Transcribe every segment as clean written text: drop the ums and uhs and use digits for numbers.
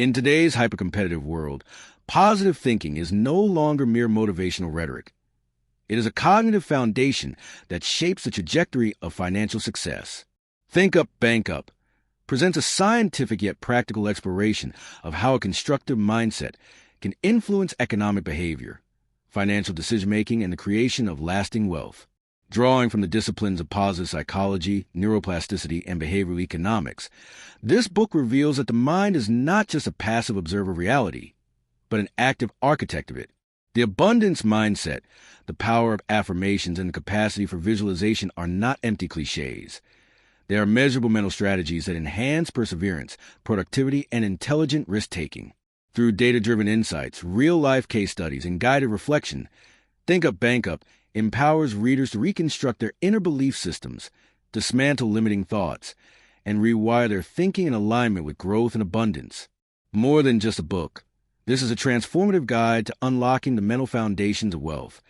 In today's hypercompetitive world, positive thinking is no longer mere motivational rhetoric. It is a cognitive foundation that shapes the trajectory of financial success. Think Up, Bank Up presents a scientific yet practical exploration of how a constructive mindset can influence economic behavior, financial decision-making, and the creation of lasting wealth. Drawing from the disciplines of positive psychology, neuroplasticity, and behavioral economics, this book reveals that the mind is not just a passive observer of reality, but an active architect of it. The abundance mindset, the power of affirmations, and the capacity for visualization are not empty cliches. They are measurable mental strategies that enhance perseverance, productivity, and intelligent risk-taking. Through data-driven insights, real-life case studies, and guided reflection, Think Up, Bank Up empowers readers to reconstruct their inner belief systems, dismantle limiting thoughts, and rewire their thinking in alignment with growth and abundance. More than just a book, this is a transformative guide to unlocking the mental foundations of wealth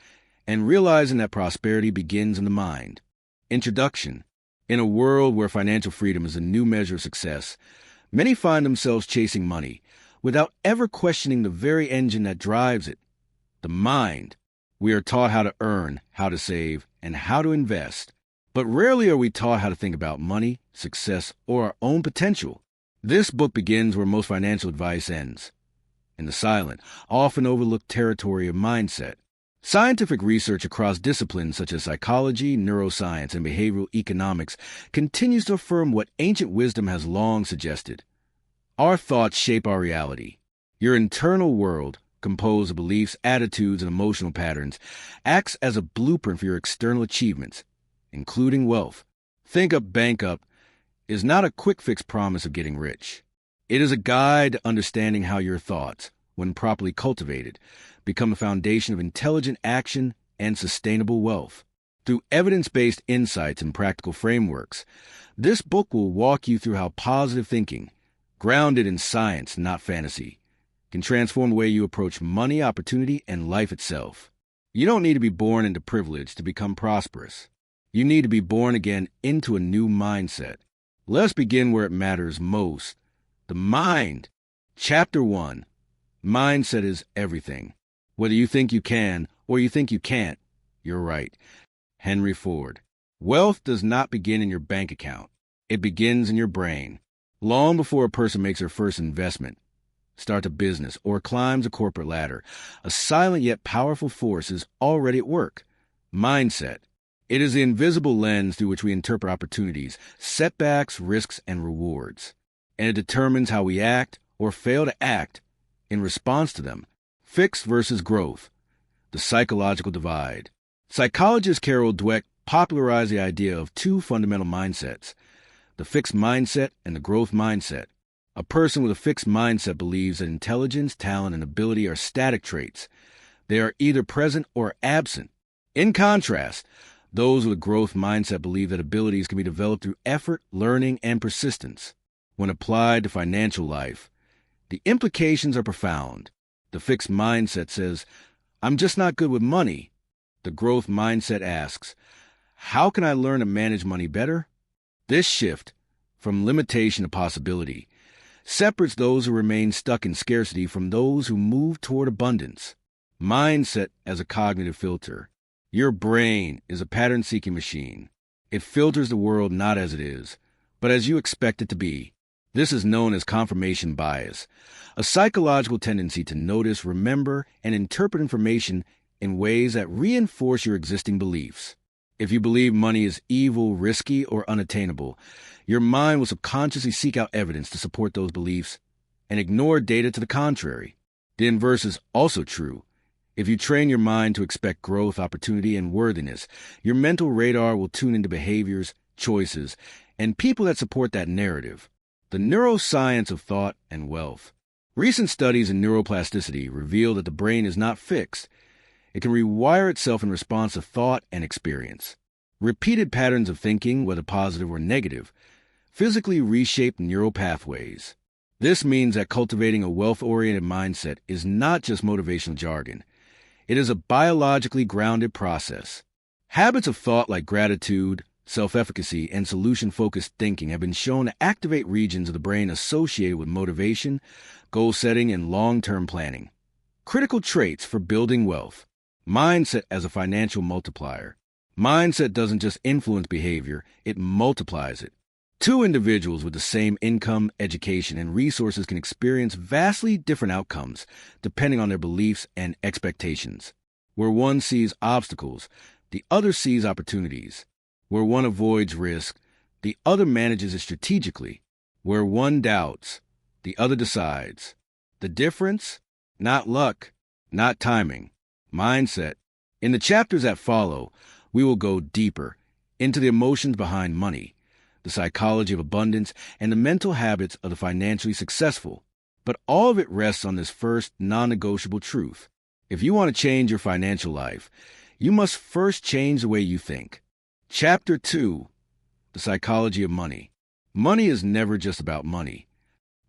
and realizing that prosperity begins in the mind. Introduction. In a world where financial freedom is a new measure of success, many find themselves chasing money without ever questioning the very engine that drives it, the mind. We are taught how to earn, how to save, and how to invest, but rarely are we taught how to think about money, success, or our own potential. This book begins where most financial advice ends, in the silent, often overlooked territory of mindset. Scientific research across disciplines such as psychology, neuroscience, and behavioral economics continues to affirm what ancient wisdom has long suggested. Our thoughts shape our reality. Your internal world, composed of beliefs, attitudes, and emotional patterns, acts as a blueprint for your external achievements, including wealth. Think Up, Bank Up is not a quick-fix promise of getting rich. It is a guide to understanding how your thoughts, when properly cultivated, become a foundation of intelligent action and sustainable wealth. Through evidence-based insights and practical frameworks, this book will walk you through how positive thinking, grounded in science, not fantasy, can transform the way you approach money, opportunity, and life itself. You don't need to be born into privilege to become prosperous. You need to be born again into a new mindset. Let's begin where it matters most. The mind. Chapter 1. Mindset is everything. Whether you think you can or you think you can't, you're right. Henry Ford. Wealth does not begin in your bank account. It begins in your brain. Long before a person makes their first investment, starts a business, or climbs a corporate ladder, a silent yet powerful force is already at work. Mindset. It is the invisible lens through which we interpret opportunities, setbacks, risks, and rewards. And it determines how we act or fail to act in response to them. Fixed versus growth. The psychological divide. Psychologist Carol Dweck popularized the idea of two fundamental mindsets, the fixed mindset and the growth mindset. A person with a fixed mindset believes that intelligence, talent, and ability are static traits. They are either present or absent. In contrast, those with a growth mindset believe that abilities can be developed through effort, learning, and persistence. When applied to financial life, the implications are profound. The fixed mindset says, "I'm just not good with money." The growth mindset asks, "How can I learn to manage money better?" This shift, from limitation to possibility, separates those who remain stuck in scarcity from those who move toward abundance. Mindset as a cognitive filter. Your brain is a pattern-seeking machine. It filters the world not as it is, but as you expect it to be. This is known as confirmation bias, a psychological tendency to notice, remember, and interpret information in ways that reinforce your existing beliefs. If you believe money is evil, risky, or unattainable, your mind will subconsciously seek out evidence to support those beliefs and ignore data to the contrary. The inverse is also true. If you train your mind to expect growth, opportunity, and worthiness, your mental radar will tune into behaviors, choices, and people that support that narrative. The neuroscience of thought and wealth. Recent studies in neuroplasticity reveal that the brain is not fixed. It can rewire itself in response to thought and experience. Repeated patterns of thinking, whether positive or negative, physically reshape neural pathways. This means that cultivating a wealth-oriented mindset is not just motivational jargon. It is a biologically grounded process. Habits of thought like gratitude, self-efficacy, and solution-focused thinking have been shown to activate regions of the brain associated with motivation, goal setting, and long-term planning. Critical traits for building wealth. Mindset as a financial multiplier. Mindset doesn't just influence behavior, it multiplies it. Two individuals with the same income, education, and resources can experience vastly different outcomes depending on their beliefs and expectations. Where one sees obstacles, the other sees opportunities. Where one avoids risk, the other manages it strategically. Where one doubts, the other decides. The difference? Not luck, not timing, mindset. In the chapters that follow, we will go deeper into the emotions behind money, the psychology of abundance, and the mental habits of the financially successful. But all of it rests on this first non-negotiable truth. If you want to change your financial life, you must first change the way you think. Chapter 2. The Psychology of Money. Money is never just about money.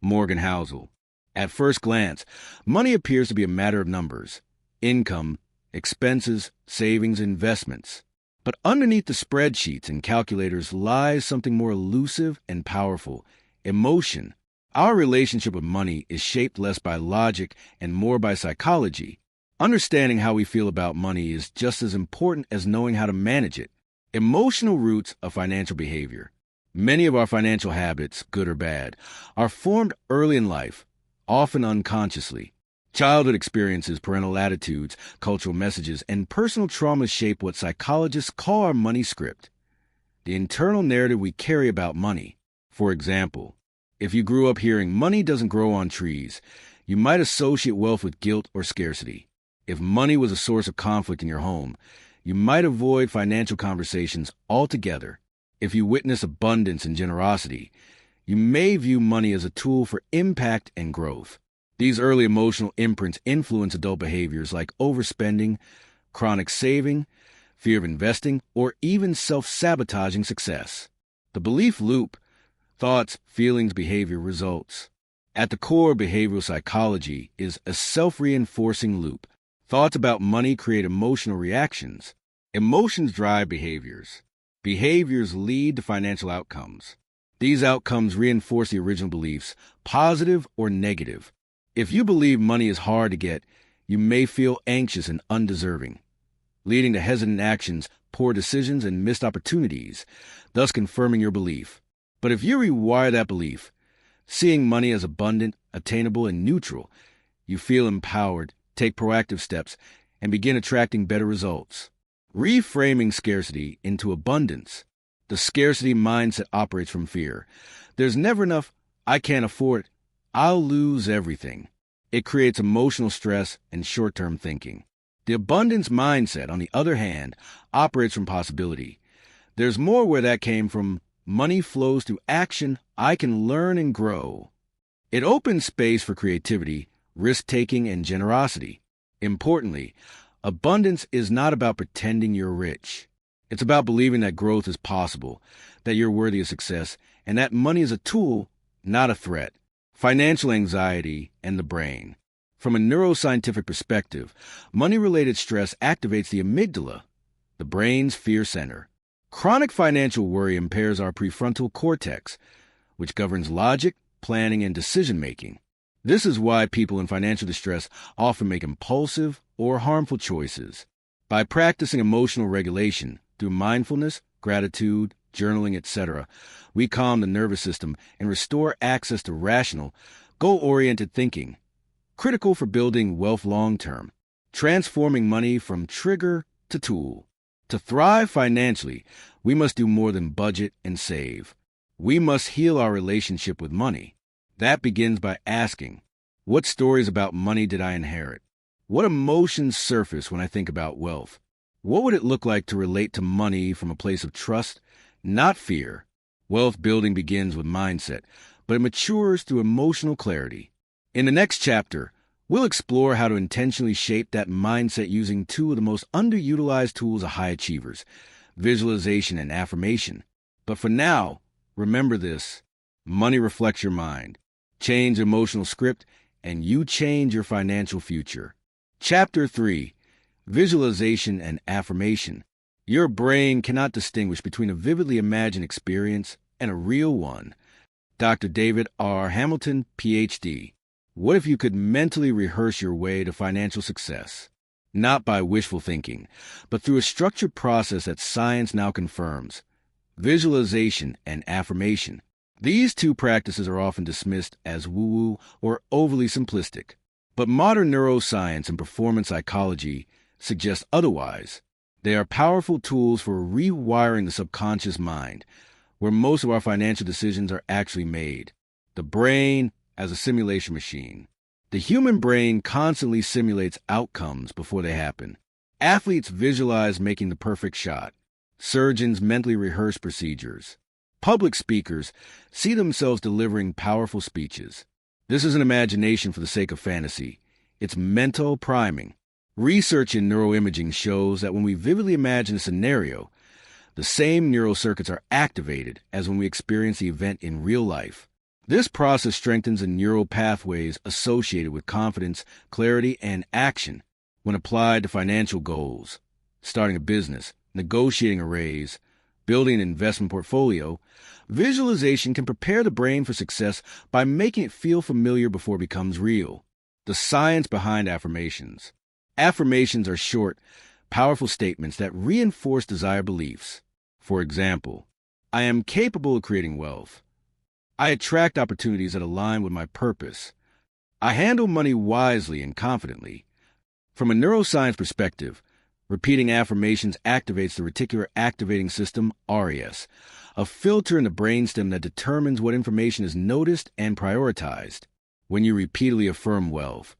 Morgan Housel. At first glance, money appears to be a matter of numbers, income, expenses, savings, investments. But underneath the spreadsheets and calculators lies something more elusive and powerful: emotion. Our relationship with money is shaped less by logic and more by psychology. Understanding how we feel about money is just as important as knowing how to manage it. Emotional roots of financial behavior. Many of our financial habits, good or bad, are formed early in life, often unconsciously. Childhood experiences, parental attitudes, cultural messages, and personal traumas shape what psychologists call our money script, the internal narrative we carry about money. For example, if you grew up hearing money doesn't grow on trees, you might associate wealth with guilt or scarcity. If money was a source of conflict in your home, you might avoid financial conversations altogether. If you witness abundance and generosity, you may view money as a tool for impact and growth. These early emotional imprints influence adult behaviors like overspending, chronic saving, fear of investing, or even self-sabotaging success. The belief loop: thoughts, feelings, behavior, results. At the core of behavioral psychology is a self-reinforcing loop. Thoughts about money create emotional reactions. Emotions drive behaviors. Behaviors lead to financial outcomes. These outcomes reinforce the original beliefs, positive or negative. If you believe money is hard to get, you may feel anxious and undeserving, leading to hesitant actions, poor decisions, and missed opportunities, thus confirming your belief. But if you rewire that belief, seeing money as abundant, attainable, and neutral, you feel empowered, take proactive steps, and begin attracting better results. Reframing scarcity into abundance. The scarcity mindset operates from fear. There's never enough. I can't afford it. I'll lose everything. It creates emotional stress and short-term thinking. The abundance mindset, on the other hand, operates from possibility. There's more where that came from. Money flows through action. I can learn and grow. It opens space for creativity, risk-taking, and generosity. Importantly, abundance is not about pretending you're rich. It's about believing that growth is possible, that you're worthy of success, and that money is a tool, not a threat. Financial anxiety and the brain. From a neuroscientific perspective, money-related stress activates the amygdala, the brain's fear center. Chronic financial worry impairs our prefrontal cortex, which governs logic, planning, and decision-making. This is why people in financial distress often make impulsive or harmful choices. By practicing emotional regulation through mindfulness, gratitude, journaling, etc., we calm the nervous system and restore access to rational, goal-oriented thinking, critical for building wealth long-term, transforming money from trigger to tool. To thrive financially, we must do more than budget and save. We must heal our relationship with money. That begins by asking, what stories about money did I inherit? What emotions surface when I think about wealth? What would it look like to relate to money from a place of trust, not fear? Wealth building begins with mindset, but it matures through emotional clarity. In the next chapter, we'll explore how to intentionally shape that mindset using two of the most underutilized tools of high achievers, visualization and affirmation. But for now, remember this: money reflects your mind. Change the emotional script, and you change your financial future. Chapter 3. Visualization and affirmation. Your brain cannot distinguish between a vividly imagined experience and a real one. Dr. David R. Hamilton, Ph.D. What if you could mentally rehearse your way to financial success? Not by wishful thinking, but through a structured process that science now confirms: visualization and affirmation. These two practices are often dismissed as woo-woo or overly simplistic, but modern neuroscience and performance psychology suggest otherwise. They are powerful tools for rewiring the subconscious mind, where most of our financial decisions are actually made. The brain as a simulation machine. The human brain constantly simulates outcomes before they happen. Athletes visualize making the perfect shot. Surgeons mentally rehearse procedures. Public speakers see themselves delivering powerful speeches. This isn't imagination for the sake of fantasy. It's mental priming. Research in neuroimaging shows that when we vividly imagine a scenario, the same neural circuits are activated as when we experience the event in real life. This process strengthens the neural pathways associated with confidence, clarity, and action. When applied to financial goals, starting a business, negotiating a raise, building an investment portfolio, visualization can prepare the brain for success by making it feel familiar before it becomes real. The science behind affirmations. Affirmations are short, powerful statements that reinforce desired beliefs. For example, I am capable of creating wealth. I attract opportunities that align with my purpose. I handle money wisely and confidently. From a neuroscience perspective, repeating affirmations activates the reticular activating system, RAS, a filter in the brainstem that determines what information is noticed and prioritized. When you repeatedly affirm wealth,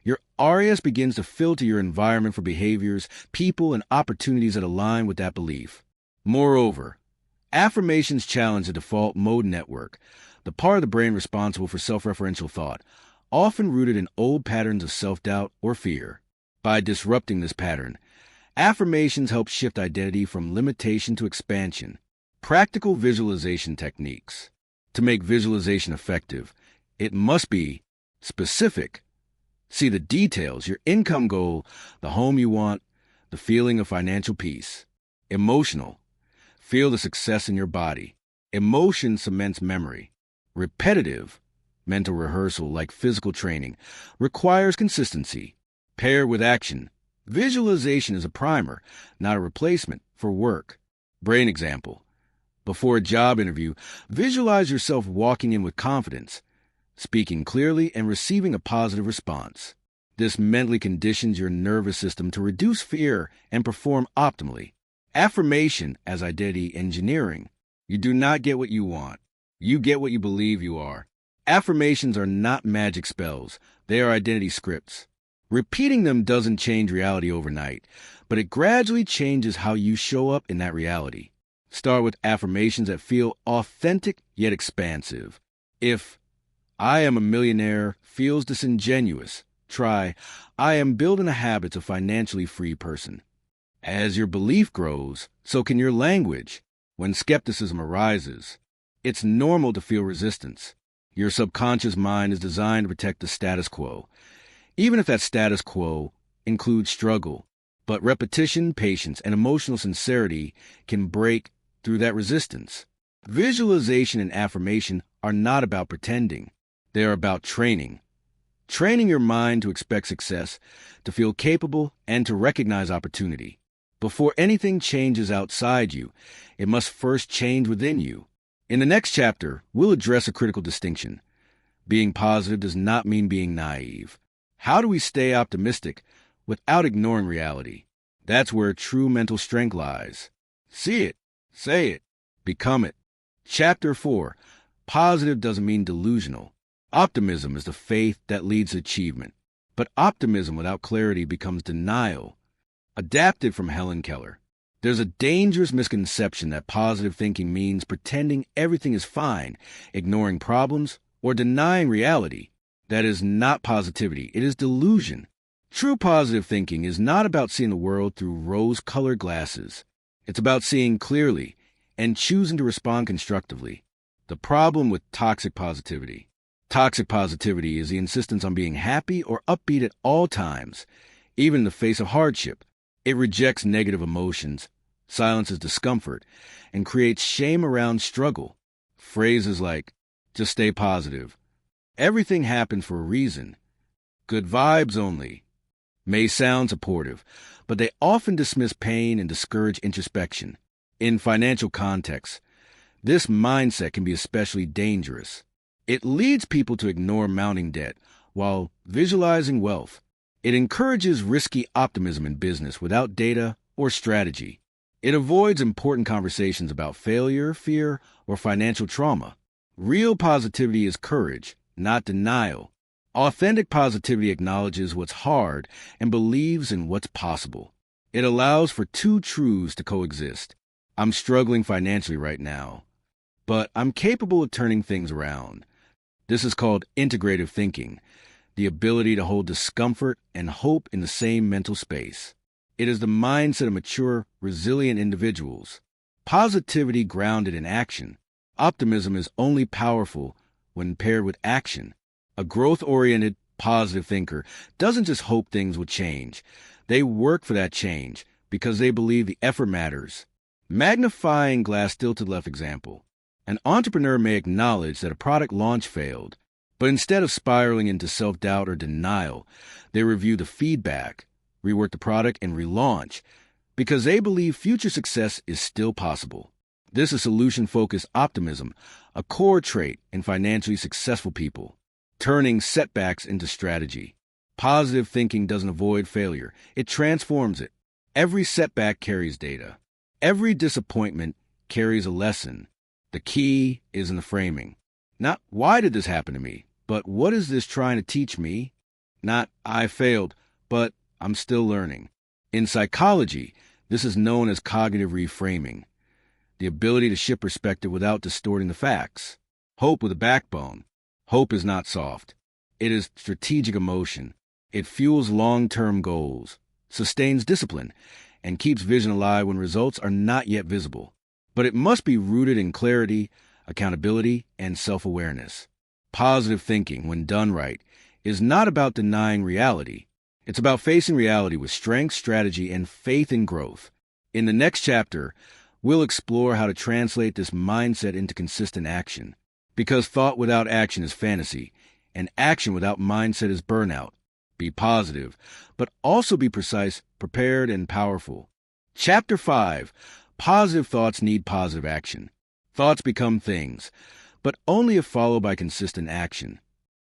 your RAS begins to filter your environment for behaviors, people, and opportunities that align with that belief. Moreover, affirmations challenge the default mode network, the part of the brain responsible for self-referential thought, often rooted in old patterns of self-doubt or fear. By disrupting this pattern, affirmations help shift identity from limitation to expansion. Practical visualization techniques. To make visualization effective, it must be specific. See the details: your income goal, the home you want, the feeling of financial peace. Emotional. Feel the success in your body. Emotion cements memory. Repetitive. Mental rehearsal, like physical training, requires consistency. Paired with action. Visualization is a primer, not a replacement, for work. Brain example. Before a job interview, visualize yourself walking in with confidence, speaking clearly, and receiving a positive response. This mentally conditions your nervous system to reduce fear and perform optimally. Affirmation as identity engineering. You do not get what you want. You get what you believe you are. Affirmations are not magic spells. They are identity scripts. Repeating them doesn't change reality overnight, but it gradually changes how you show up in that reality. Start with affirmations that feel authentic yet expansive. If I am a millionaire feels disingenuous, try I am building a habit of financially free person. As your belief grows, so can your language. When skepticism arises, it's normal to feel resistance. Your subconscious mind is designed to protect the status quo, even if that status quo includes struggle. But repetition, patience, and emotional sincerity can break through that resistance. Visualization and affirmation are not about pretending. They are about training. Training your mind to expect success, to feel capable, and to recognize opportunity. Before anything changes outside you, it must first change within you. In the next chapter, we'll address a critical distinction. Being positive does not mean being naive. How do we stay optimistic without ignoring reality? That's where true mental strength lies. See it, say it, become it. Chapter 4. Positive doesn't mean delusional. Optimism is the faith that leads to achievement. But optimism without clarity becomes denial. Adapted from Helen Keller. There's a dangerous misconception that positive thinking means pretending everything is fine, ignoring problems, or denying reality. That is not positivity, it is delusion. True positive thinking is not about seeing the world through rose-colored glasses. It's about seeing clearly and choosing to respond constructively. The problem with toxic positivity. Toxic positivity is the insistence on being happy or upbeat at all times, even in the face of hardship. It rejects negative emotions, Silence is discomfort and creates shame around struggle. Phrases like, just stay positive, everything happens for a reason, good vibes only, may sound supportive, but they often dismiss pain and discourage introspection. In financial contexts, this mindset can be especially dangerous. It leads people to ignore mounting debt while visualizing wealth. It encourages risky optimism in business without data or strategy. It avoids important conversations about failure, fear, or financial trauma. Real positivity is courage, not denial. Authentic positivity acknowledges what's hard and believes in what's possible. It allows for two truths to coexist. I'm struggling financially right now, but I'm capable of turning things around. This is called integrative thinking, the ability to hold discomfort and hope in the same mental space. It is the mindset of mature, resilient individuals. Positivity grounded in action. Optimism is only powerful when paired with action. A growth-oriented, positive thinker doesn't just hope things will change. They work for that change because they believe the effort matters. Magnifying glass tilted left example. An entrepreneur may acknowledge that a product launch failed, but instead of spiraling into self-doubt or denial, they review the feedback, rework the product, and relaunch because they believe future success is still possible. This is solution-focused optimism, a core trait in financially successful people, turning setbacks into strategy. Positive thinking doesn't avoid failure. It transforms it. Every setback carries data. Every disappointment carries a lesson. The key is in the framing. Not, why did this happen to me? But what is this trying to teach me? Not, I failed, but I'm still learning. In psychology, this is known as cognitive reframing, the ability to shift perspective without distorting the facts. Hope with a backbone. Hope is not soft. It is strategic emotion. It fuels long-term goals, sustains discipline, and keeps vision alive when results are not yet visible. But it must be rooted in clarity, accountability, and self-awareness. Positive thinking, when done right, is not about denying reality. It's about facing reality with strength, strategy, and faith in growth. In the next chapter, we'll explore how to translate this mindset into consistent action. Because thought without action is fantasy, and action without mindset is burnout. Be positive, but also be precise, prepared, and powerful. Chapter 5. Positive thoughts need positive action. Thoughts become things, but only if followed by consistent action.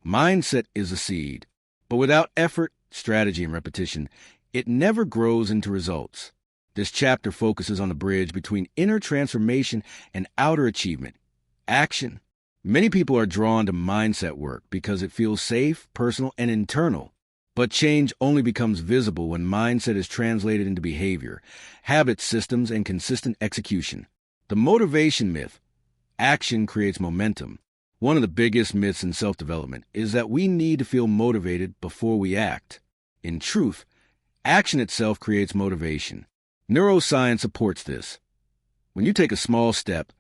Mindset is a seed, but without effort, strategy, and repetition, it never grows into results. This chapter focuses on the bridge between inner transformation and outer achievement. Action. Many people are drawn to mindset work because it feels safe, personal, and internal. But change only becomes visible when mindset is translated into behavior, habits, systems, and consistent execution. The motivation myth. Action creates momentum. One of the biggest myths in self-development is that we need to feel motivated before we act. In truth, action itself creates motivation. Neuroscience supports this. When you take a small step,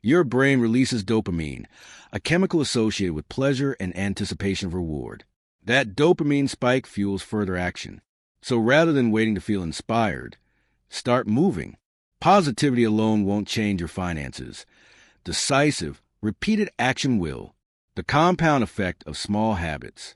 your brain releases dopamine, a chemical associated with pleasure and anticipation of reward. That dopamine spike fuels further action. So rather than waiting to feel inspired, start moving. Positivity alone won't change your finances. Decisive, repeated action will. The compound effect of small habits.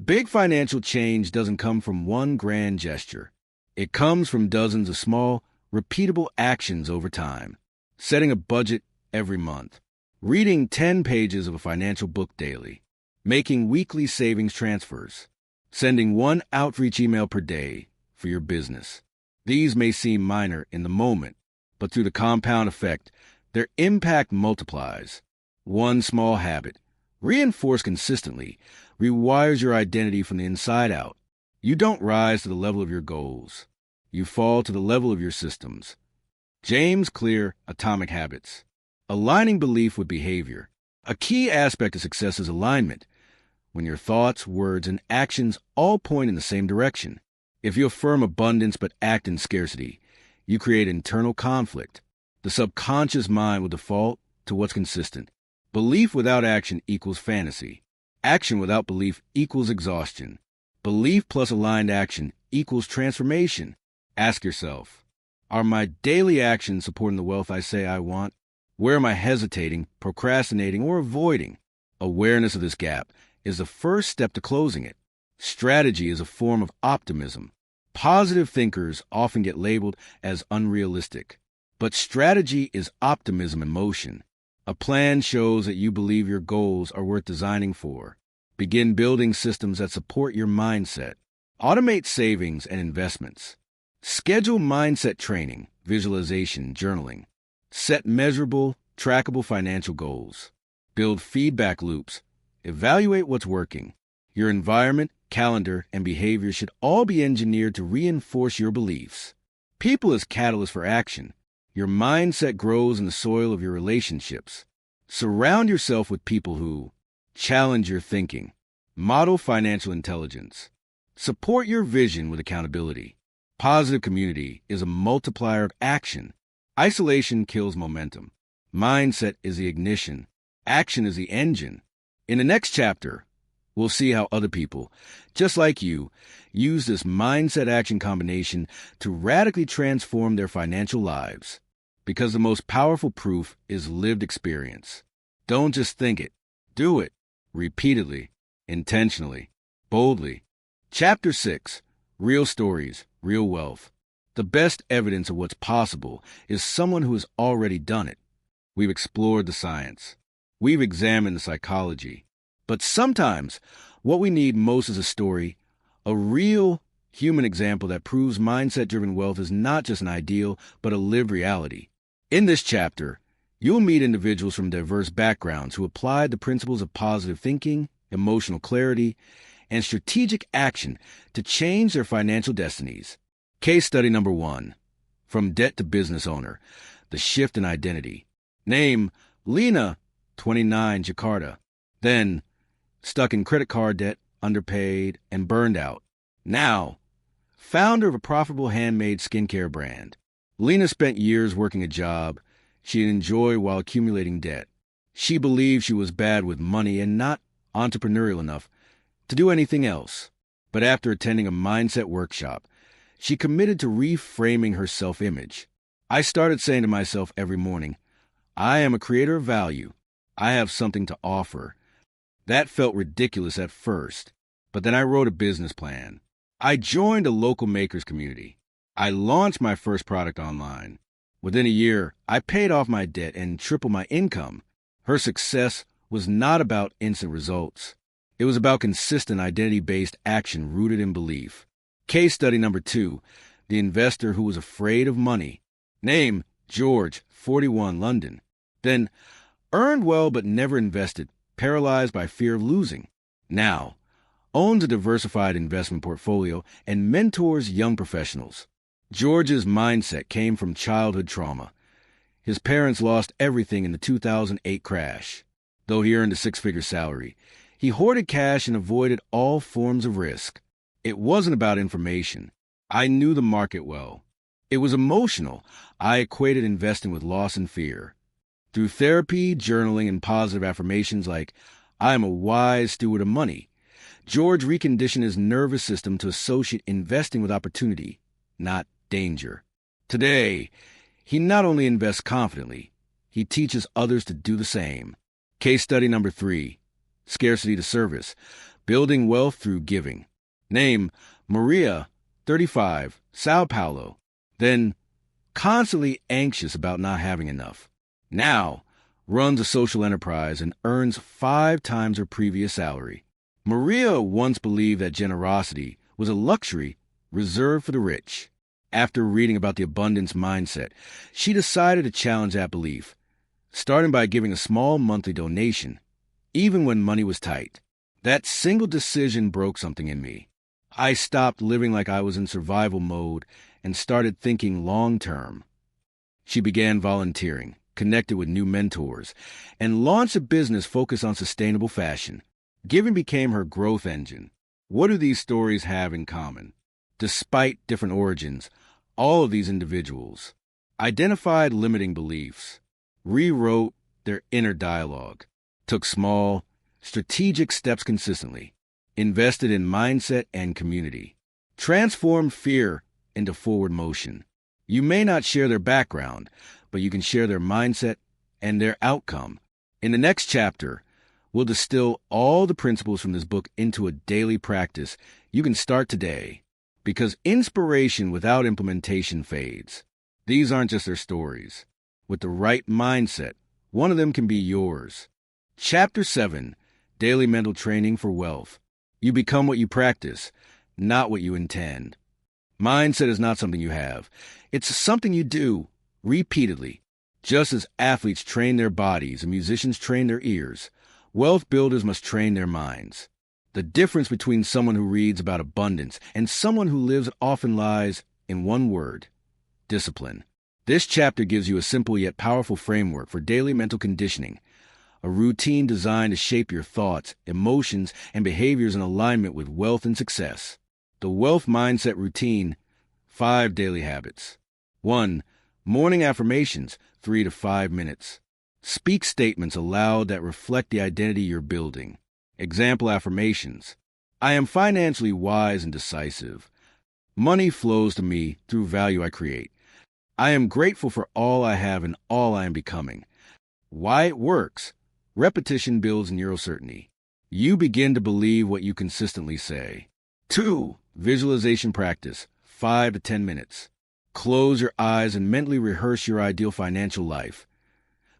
Big financial change doesn't come from one grand gesture. It comes from dozens of small, repeatable actions over time. Setting a budget every month. Reading 10 pages of a financial book daily. Making weekly savings transfers. Sending one outreach email per day for your business. These may seem minor in the moment, but through the compound effect, their impact multiplies. One small habit, reinforced consistently, rewires your identity from the inside out. You don't rise to the level of your goals. You fall to the level of your systems. James Clear, Atomic Habits. Aligning belief with behavior. A key aspect of success is alignment, when your thoughts, words, and actions all point in the same direction. If you affirm abundance but act in scarcity, you create internal conflict. The subconscious mind will default to what's consistent. Belief without action equals fantasy. Action without belief equals exhaustion. Belief plus aligned action equals transformation. Ask yourself, Are my daily actions supporting the wealth I say I want? Where am I hesitating, procrastinating, or avoiding? Awareness of this gap is the first step to closing it. Strategy is a form of optimism. Positive thinkers often get labeled as unrealistic, but strategy is optimism in motion. A plan shows that you believe your goals are worth designing for. Begin building systems that support your mindset. Automate savings and investments. Schedule mindset training, visualization, journaling. Set measurable, trackable financial goals. Build feedback loops. Evaluate what's working. Your environment, calendar, and behavior should all be engineered to reinforce your beliefs. People as catalysts for action. Your mindset grows in the soil of your relationships. Surround yourself with people who challenge your thinking. Model financial intelligence. Support your vision with accountability. Positive community is a multiplier of action. Isolation kills momentum. Mindset is the ignition. Action is the engine. In the next chapter, we'll see how other people, just like you, use this mindset-action combination to radically transform their financial lives. Because the most powerful proof is lived experience. Don't just think it. Do it. Repeatedly. Intentionally. Boldly. Chapter 6. Real Stories. Real Wealth. The best evidence of what's possible is someone who has already done it. We've explored the science. We've examined the psychology. But sometimes, what we need most is a story, a real human example that proves mindset-driven wealth is not just an ideal, but a lived reality. In this chapter, you'll meet individuals from diverse backgrounds who applied the principles of positive thinking, emotional clarity, and strategic action to change their financial destinies. Case study number 1. From debt to business owner, the shift in identity. Name, Lena, 29, Jakarta. Then, stuck in credit card debt, underpaid, and burned out. Now, founder of a profitable handmade skincare brand. Lena spent years working a job she'd enjoy while accumulating debt. She believed she was bad with money and not entrepreneurial enough to do anything else. But after attending a mindset workshop, she committed to reframing her self-image. I started saying to myself every morning, I am a creator of value. I have something to offer. That felt ridiculous at first, but then I wrote a business plan. I joined a local makers community. I launched my first product online. Within a year, I paid off my debt and tripled my income. Her success was not about instant results. It was about consistent identity-based action rooted in belief. Case study number 2, the investor who was afraid of money. Name, George, 41, London. Then, earned well but never invested, paralyzed by fear of losing. Now, owns a diversified investment portfolio and mentors young professionals. George's mindset came from childhood trauma. His parents lost everything in the 2008 crash. Though he earned a 6-figure salary, he hoarded cash and avoided all forms of risk. It wasn't about information. I knew the market well. It was emotional. I equated investing with loss and fear. Through therapy, journaling, and positive affirmations like, I am a wise steward of money, George reconditioned his nervous system to associate investing with opportunity, not danger. Today, he not only invests confidently, he teaches others to do the same. Case study number 3, scarcity to service, building wealth through giving. Name, Maria, 35, Sao Paulo. Then, constantly anxious about not having enough. Now, runs a social enterprise and earns 5 times her previous salary. Maria once believed that generosity was a luxury reserved for the rich. After reading about the abundance mindset, she decided to challenge that belief, starting by giving a small monthly donation, even when money was tight. That single decision broke something in me. I stopped living like I was in survival mode and started thinking long-term. She began volunteering, connected with new mentors, and launched a business focused on sustainable fashion. Giving became her growth engine. What do these stories have in common? Despite different origins, all of these individuals identified limiting beliefs, rewrote their inner dialogue, took small, strategic steps consistently, invested in mindset and community, transformed fear into forward motion, You may not share their background, but you can share their mindset and their outcome. In the next chapter, we'll distill all the principles from this book into a daily practice you can start today, because inspiration without implementation fades. These aren't just their stories. With the right mindset, one of them can be yours. Chapter 7, Daily Mental Training for Wealth. You become what you practice, not what you intend. Mindset is not something you have. It's something you do repeatedly. Just as athletes train their bodies and musicians train their ears, wealth builders must train their minds. The difference between someone who reads about abundance and someone who lives often lies in one word: discipline. This chapter gives you a simple yet powerful framework for daily mental conditioning, a routine designed to shape your thoughts, emotions, and behaviors in alignment with wealth and success. The Wealth Mindset Routine, 5 daily habits. 1. Morning affirmations, 3 to 5 minutes. Speak statements aloud that reflect the identity you're building. Example affirmations: I am financially wise and decisive. Money flows to me through value I create. I am grateful for all I have and all I am becoming. Why it works. Repetition builds neurocertainty. You begin to believe what you consistently say. 2. Visualization practice, 5 to 10 minutes. Close your eyes and mentally rehearse your ideal financial life.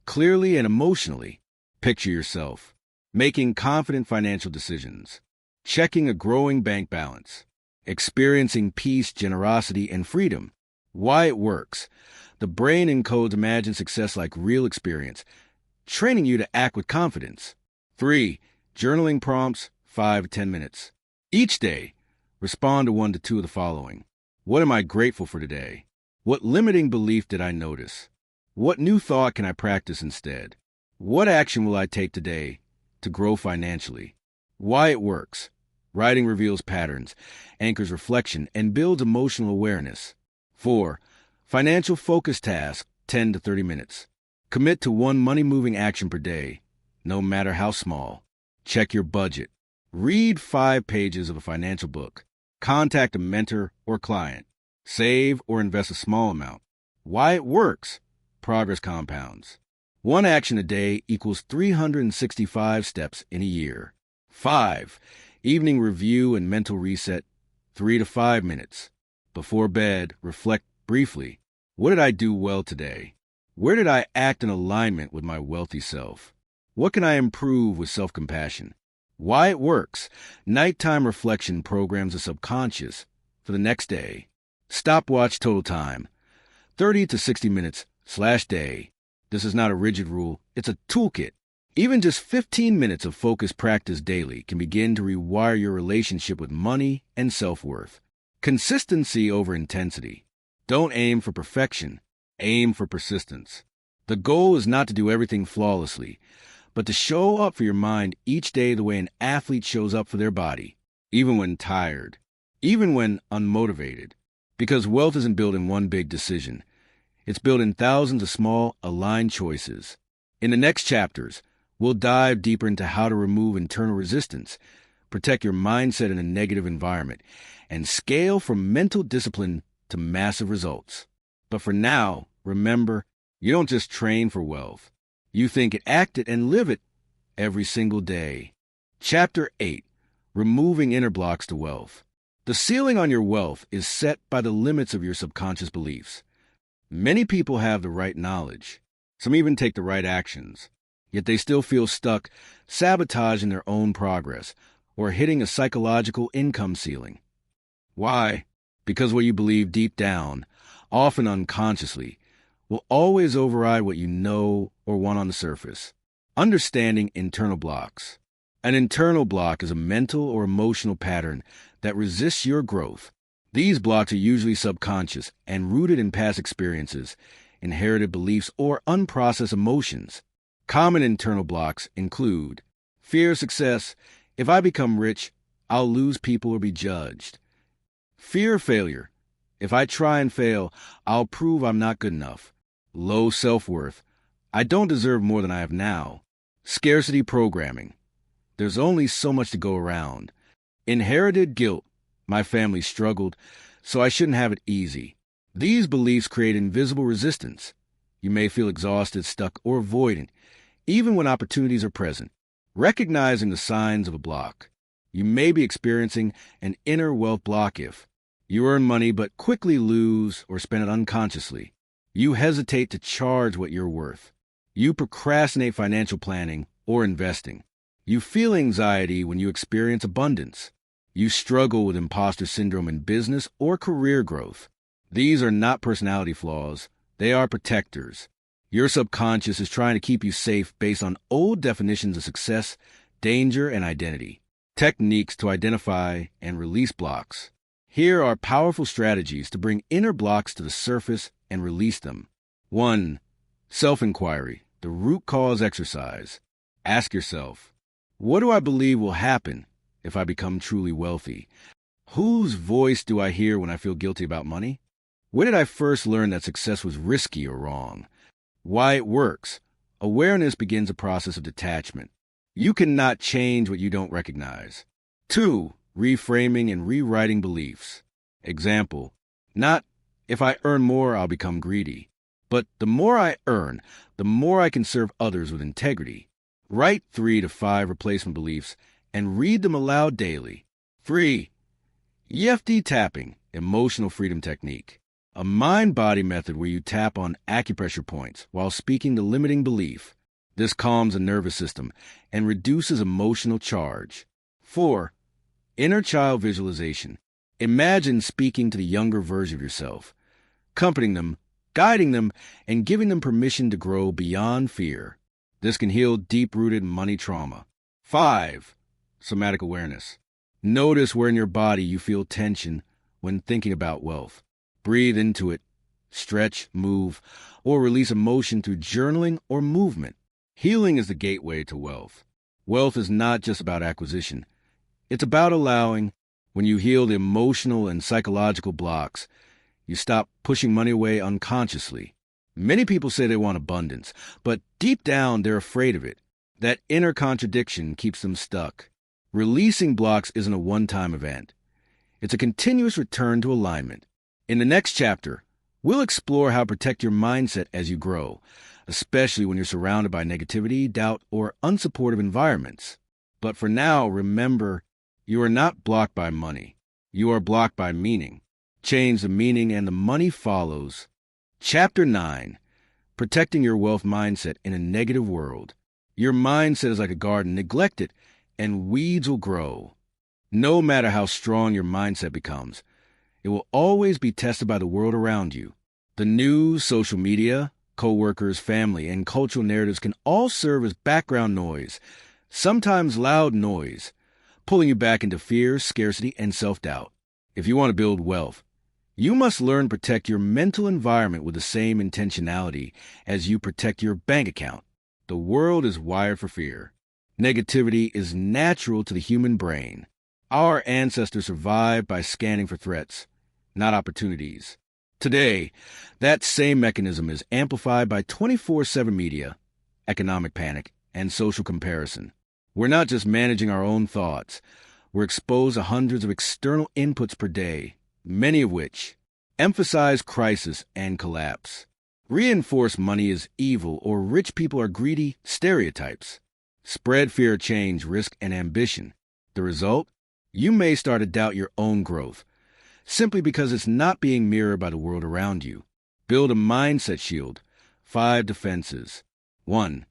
Clearly and emotionally, picture yourself making confident financial decisions, checking a growing bank balance, experiencing peace, generosity, and freedom. Why it works. The brain encodes imagined success like real experience, training you to act with confidence. 3. Journaling prompts, 5 to 10 minutes. Each day, respond to 1 to 2 of the following. What am I grateful for today? What limiting belief did I notice? What new thought can I practice instead? What action will I take today to grow financially? Why it works. Writing reveals patterns, anchors reflection, and builds emotional awareness. 4. Financial focus task, 10 to 30 minutes. Commit to 1 money-moving action per day, no matter how small. Check your budget. Read 5 pages of a financial book. Contact a mentor or client. Save or invest a small amount. Why it works. Progress compounds. 1 action a day equals 365 steps in a year. 5. Evening review and mental reset, 3 to 5 minutes. Before bed, reflect briefly. What did I do well today? Where did I act in alignment with my wealthy self? What can I improve with self-compassion? Why it works. Nighttime reflection programs the subconscious for the next day. Stopwatch total time, 30 to 60 minutes/day. This is not a rigid rule, it's a toolkit. Even just 15 minutes of focused practice daily can begin to rewire your relationship with money and self-worth. Consistency over intensity. Don't aim for perfection, aim for persistence. The goal is not to do everything flawlessly, but to show up for your mind each day the way an athlete shows up for their body, even when tired, even when unmotivated. Because wealth isn't built in one big decision. It's built in thousands of small, aligned choices. In the next chapters, we'll dive deeper into how to remove internal resistance, protect your mindset in a negative environment, and scale from mental discipline to massive results. But for now, remember, you don't just train for wealth. You think it, act it, and live it every single day. Chapter 8, Removing Inner Blocks to Wealth. The ceiling on your wealth is set by the limits of your subconscious beliefs. Many people have the right knowledge. Some even take the right actions. Yet they still feel stuck, sabotaging their own progress, or hitting a psychological income ceiling. Why? Because what you believe deep down, often unconsciously, will always override what you know or want on the surface. Understanding internal blocks. An internal block is a mental or emotional pattern that resists your growth. These blocks are usually subconscious and rooted in past experiences, inherited beliefs, or unprocessed emotions. Common internal blocks include fear of success. If I become rich, I'll lose people or be judged. Fear of failure. If I try and fail, I'll prove I'm not good enough. Low self-worth. I don't deserve more than I have now. Scarcity programming. There's only so much to go around. Inherited guilt. My family struggled, so I shouldn't have it easy. These beliefs create invisible resistance. You may feel exhausted, stuck, or avoidant, even when opportunities are present. Recognizing the signs of a block. You may be experiencing an inner wealth block if you earn money but quickly lose or spend it unconsciously. You hesitate to charge what you're worth. You procrastinate financial planning or investing. You feel anxiety when you experience abundance. You struggle with imposter syndrome in business or career growth. These are not personality flaws. They are protectors. Your subconscious is trying to keep you safe based on old definitions of success, danger, and identity. Techniques to identify and release blocks. Here are powerful strategies to bring inner blocks to the surface and release them. 1. Self-inquiry, the root cause exercise. Ask yourself, what do I believe will happen if I become truly wealthy? Whose voice do I hear when I feel guilty about money? Where did I first learn that success was risky or wrong? Why it works. Awareness begins a process of detachment. You cannot change what you don't recognize. 2. Reframing and rewriting beliefs. Example, not, if I earn more, I'll become greedy. But the more I earn, the more I can serve others with integrity. Write 3 to 5 replacement beliefs and read them aloud daily. 3. EFT tapping, emotional freedom technique. A mind-body method where you tap on acupressure points while speaking the limiting belief. This calms the nervous system and reduces emotional charge. 4. Inner child visualization. Imagine speaking to the younger version of yourself, comforting them, guiding them, and giving them permission to grow beyond fear. This can heal deep-rooted money trauma. 5. Somatic awareness. Notice where in your body you feel tension when thinking about wealth. Breathe into it, stretch, move, or release emotion through journaling or movement. Healing is the gateway to wealth. Wealth is not just about acquisition. It's about allowing. When you heal the emotional and psychological blocks, you stop pushing money away unconsciously. Many people say they want abundance, but deep down they're afraid of it. That inner contradiction keeps them stuck. Releasing blocks isn't a one-time event. It's a continuous return to alignment. In the next chapter, we'll explore how to protect your mindset as you grow, especially when you're surrounded by negativity, doubt, or unsupportive environments. But for now, remember, you are not blocked by money. You are blocked by meaning. Change the meaning and the money follows. Chapter 9. Protecting your wealth mindset in a negative world. Your mindset is like a garden. Neglect it, and weeds will grow. No matter how strong your mindset becomes, it will always be tested by the world around you. The news, social media, co-workers, family, and cultural narratives can all serve as background noise, sometimes loud noise, pulling you back into fear, scarcity, and self-doubt. If you want to build wealth, you must learn to protect your mental environment with the same intentionality as you protect your bank account. The world is wired for fear. Negativity is natural to the human brain. Our ancestors survived by scanning for threats, not opportunities. Today, that same mechanism is amplified by 24/7 media, economic panic, and social comparison. We're not just managing our own thoughts. We're exposed to hundreds of external inputs per day, many of which emphasize crisis and collapse, reinforce money is evil or rich people are greedy stereotypes, spread fear of change, risk, and ambition. The result? You may start to doubt your own growth, simply because it's not being mirrored by the world around you. Build a mindset shield. 5 defenses. 1.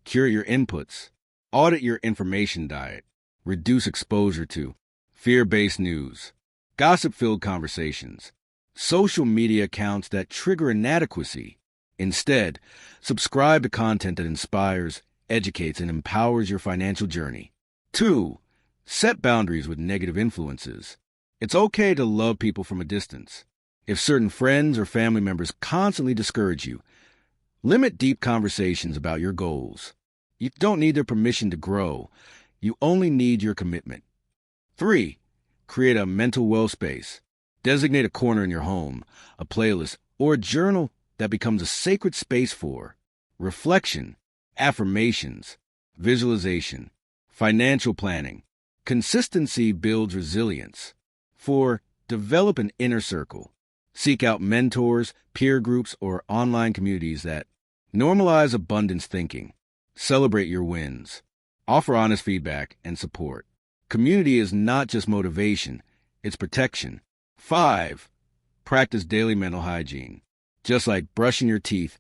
Cure your inputs. Audit your information diet. Reduce exposure to fear-based news, gossip-filled conversations, social media accounts that trigger inadequacy. Instead, subscribe to content that inspires, educates, and empowers your financial journey. 2. Set boundaries with negative influences. It's okay to love people from a distance. If certain friends or family members constantly discourage you, limit deep conversations about your goals. You don't need their permission to grow. You only need your commitment. 3. Create a mental well space. Designate a corner in your home, a playlist, or a journal that becomes a sacred space for reflection, affirmations, visualization, financial planning. Consistency builds resilience. 4. Develop an inner circle. Seek out mentors, peer groups, or online communities that normalize abundance thinking. Celebrate your wins. Offer honest feedback and support. Community is not just motivation, it's protection. 5. Practice daily mental hygiene. Just like brushing your teeth,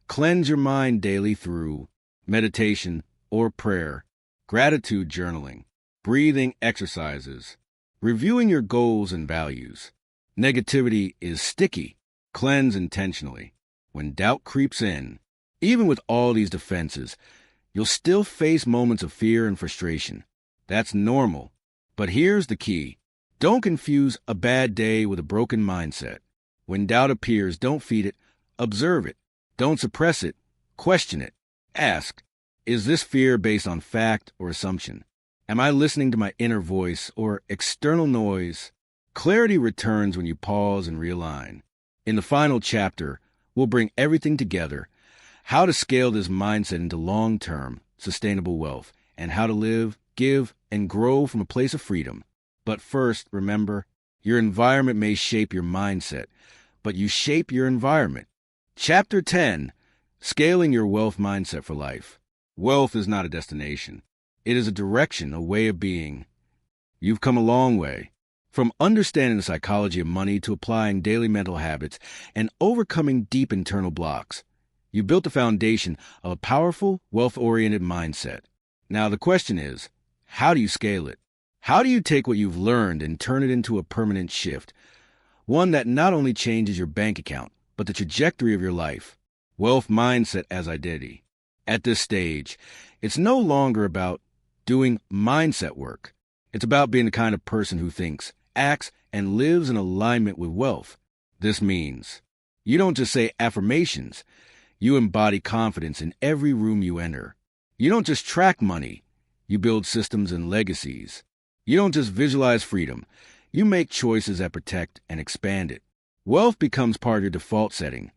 cleanse your mind daily through meditation or prayer, gratitude journaling, breathing exercises, reviewing your goals and values. Negativity is sticky. Cleanse intentionally. When doubt creeps in, even with all these defenses, you'll still face moments of fear and frustration. That's normal. But here's the key. Don't confuse a bad day with a broken mindset. When doubt appears, don't feed it. Observe it. Don't suppress it. Question it. Ask, is this fear based on fact or assumption? Am I listening to my inner voice or external noise? Clarity returns when you pause and realign. In the final chapter, we'll bring everything together: how to scale this mindset into long-term, sustainable wealth, and how to live, give, and grow from a place of freedom. But first, remember, your environment may shape your mindset, but you shape your environment. Chapter 10, Scaling Your Wealth Mindset for Life. Wealth is not a destination. It is a direction, a way of being. You've come a long way. From understanding the psychology of money to applying daily mental habits and overcoming deep internal blocks, you built the foundation of a powerful, wealth-oriented mindset. Now the question is, how do you scale it? How do you take what you've learned and turn it into a permanent shift? One that not only changes your bank account, but the trajectory of your life. Wealth mindset as identity. At this stage, it's no longer about doing mindset work. It's about being the kind of person who thinks, acts, and lives in alignment with wealth. This means you don't just say affirmations. You embody confidence in every room you enter. You don't just track money. You build systems and legacies. You don't just visualize freedom. You make choices that protect and expand it. Wealth becomes part of your default setting,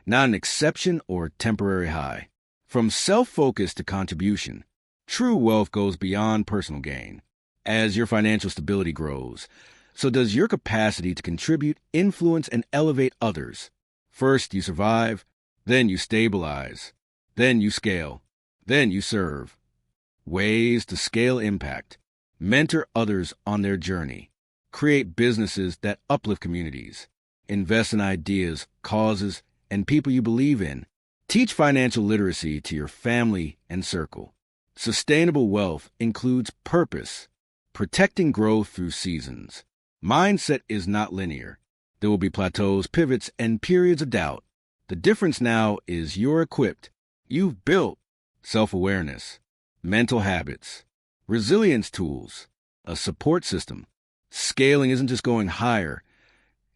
not an exception or temporary high. From self-focus to contribution, true wealth goes beyond personal gain. As your financial stability grows, so does your capacity to contribute, influence, and elevate others. First, you survive, then you stabilize, then you scale, then you serve. Ways to scale impact. Mentor others on their journey. Create businesses that uplift communities. Invest in ideas, causes, and people you believe in. Teach financial literacy to your family and circle. Sustainable wealth includes purpose, protecting growth through seasons. Mindset is not linear. There will be plateaus, pivots, and periods of doubt. The difference now is you're equipped. You've built self-awareness, mental habits, resilience tools, a support system. Scaling isn't just going higher.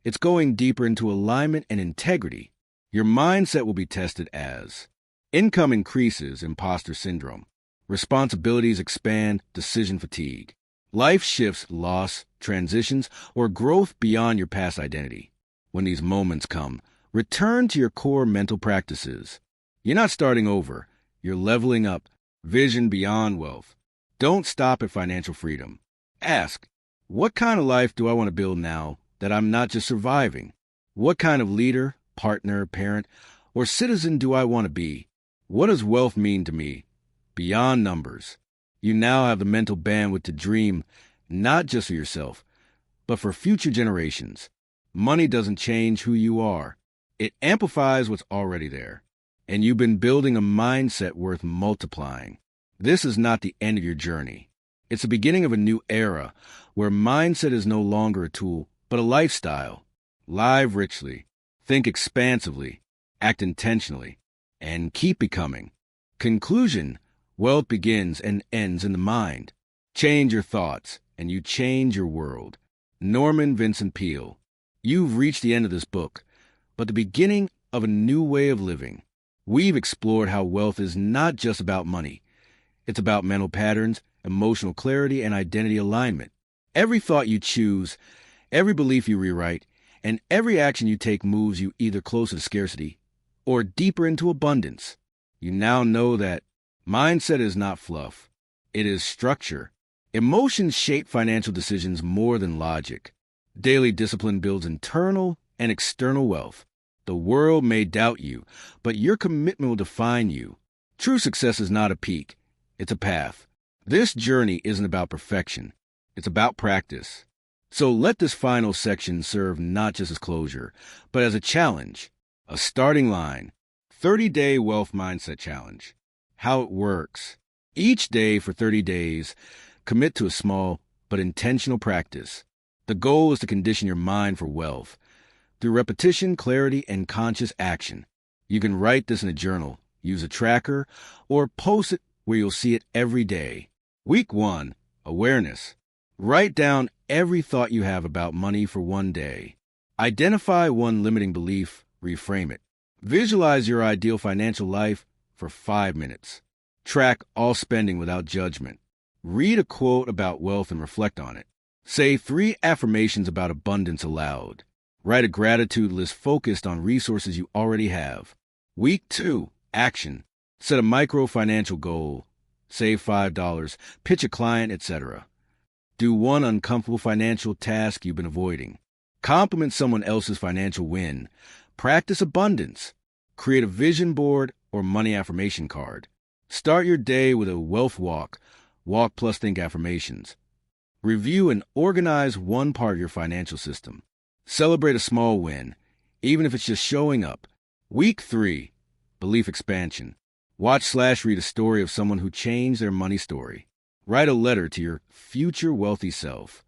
It's going deeper into alignment and integrity. Your mindset will be tested as income increases, imposter syndrome. Responsibilities expand, decision fatigue. Life shifts, loss, transitions, or growth beyond your past identity. When these moments come, return to your core mental practices. You're not starting over. You're leveling up. Vision beyond wealth. Don't stop at financial freedom. Ask, what kind of life do I want to build now that I'm not just surviving? What kind of leader, partner, parent, or citizen do I want to be? What does wealth mean to me? Beyond numbers. You now have the mental bandwidth to dream, not just for yourself, but for future generations. Money doesn't change who you are. It amplifies what's already there. And you've been building a mindset worth multiplying. This is not the end of your journey. It's the beginning of a new era where mindset is no longer a tool, but a lifestyle. Live richly, think expansively, act intentionally, and keep becoming. Conclusion: wealth begins and ends in the mind. Change your thoughts, and you change your world. Norman Vincent Peale. You've reached the end of this book, but the beginning of a new way of living. We've explored how wealth is not just about money. It's about mental patterns, emotional clarity, and identity alignment. Every thought you choose, every belief you rewrite, and every action you take moves you either closer to scarcity or deeper into abundance. You now know that mindset is not fluff. It is structure. Emotions shape financial decisions more than logic. Daily discipline builds internal and external wealth. The world may doubt you, but your commitment will define you. True success is not a peak, it's a path. This journey isn't about perfection, it's about practice. So let this final section serve not just as closure, but as a challenge, a starting line. 30-day Wealth Mindset Challenge. How it works. Each day for 30 days, commit to a small but intentional practice. The goal is to condition your mind for wealth through repetition, clarity, and conscious action. You can write this in a journal, use a tracker, or post it where you'll see it every day. Week 1, awareness. Write down every thought you have about money for one day. Identify one limiting belief, reframe it. Visualize your ideal financial life for 5 minutes. Track all spending without judgment. Read a quote about wealth and reflect on it. Say 3 affirmations about abundance aloud. Write a gratitude list focused on resources you already have. Week 2, action. Set a micro financial goal. Save $5, pitch a client, etc. Do one uncomfortable financial task you've been avoiding. Compliment someone else's financial win. Practice abundance. Create a vision board or money affirmation card. Start your day with a wealth walk. Walk plus think affirmations. Review and organize one part of your financial system. Celebrate a small win, even if it's just showing up. Week 3, belief expansion. Watch/read a story of someone who changed their money story. Write a letter to your future wealthy self.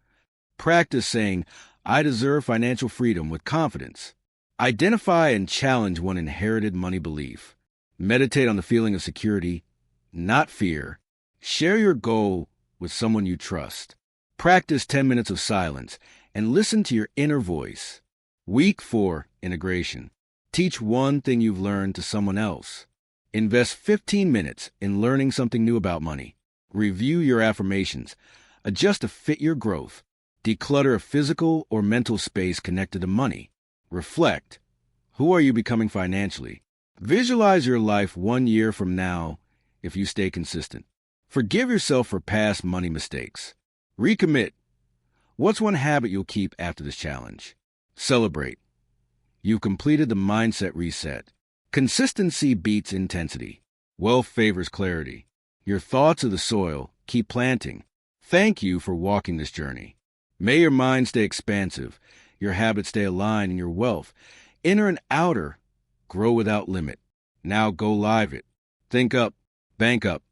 Practice saying, I deserve financial freedom with confidence. Identify and challenge one inherited money belief. Meditate on the feeling of security, not fear. Share your goal with someone you trust. Practice 10 minutes of silence and listen to your inner voice. Week 4, integration. Teach one thing you've learned to someone else. Invest 15 minutes in learning something new about money. Review your affirmations. Adjust to fit your growth. Declutter a physical or mental space connected to money. Reflect. Who are you becoming financially? Visualize your life 1 year from now if you stay consistent. Forgive yourself for past money mistakes. Recommit. What's one habit you'll keep after this challenge? Celebrate. You've completed the mindset reset. Consistency beats intensity. Wealth favors clarity. Your thoughts are the soil. Keep planting. Thank you for walking this journey. May your mind stay expansive, your habits stay aligned, and your wealth, inner and outer, grow without limit. Now go live it. Think up, bank up,